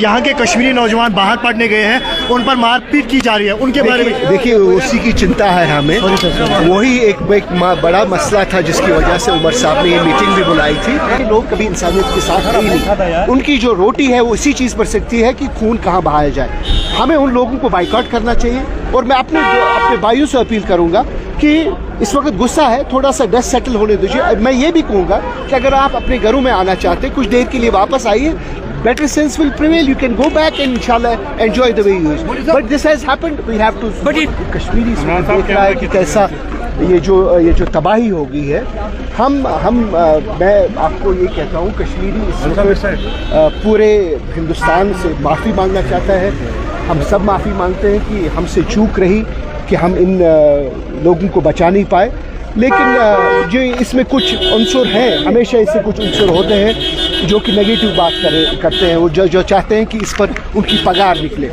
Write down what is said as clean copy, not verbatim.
यहाँ के कश्मीरी नौजवान बाहर पढ़ने गए हैं, उन पर मारपीट की जा रही है, उनके बारे में देखिए उसी की चिंता है हमें। वही एक बड़ा मसला था जिसकी वजह से उमर साहब ने ये मीटिंग भी बुलाई थी। लोग कभी इंसानियत के साथ ही नहीं, उनकी जो रोटी है वो इसी चीज़ पर सकती है कि खून कहाँ बहाया जाए। हमें उन लोगों को बाइकआउट करना चाहिए। और मैं अपने भाइयों से अपील करूँगा कि इस वक्त गुस्सा है, थोड़ा सा डस्ट सेटल होने दीजिए। मैं ये भी कहूँगा कि अगर आप अपने घरों में आना चाहते हैं, कुछ देर के लिए वापस आइए। Better sense will prevail. You can go back and inshallah enjoy the way you is. But this has happened. We have to. But Kashmiri देख रहा है कि कैसा ये जो तबाही हो गई है। मैं आपको ये कहता हूँ, कश्मीरी इस वक्त पूरे हिंदुस्तान से माफ़ी मांगना चाहता है। हम सब माफ़ी मांगते हैं कि हमसे चूक रही कि हम इन लोगों को बचा नहीं पाए। लेकिन जो इसमें कुछ अंसर हैं, हमेशा इससे कुछ अंसर होते हैं जो कि नेगेटिव बात करते हैं, वो जो चाहते हैं कि इस पर उनकी पगार निकले।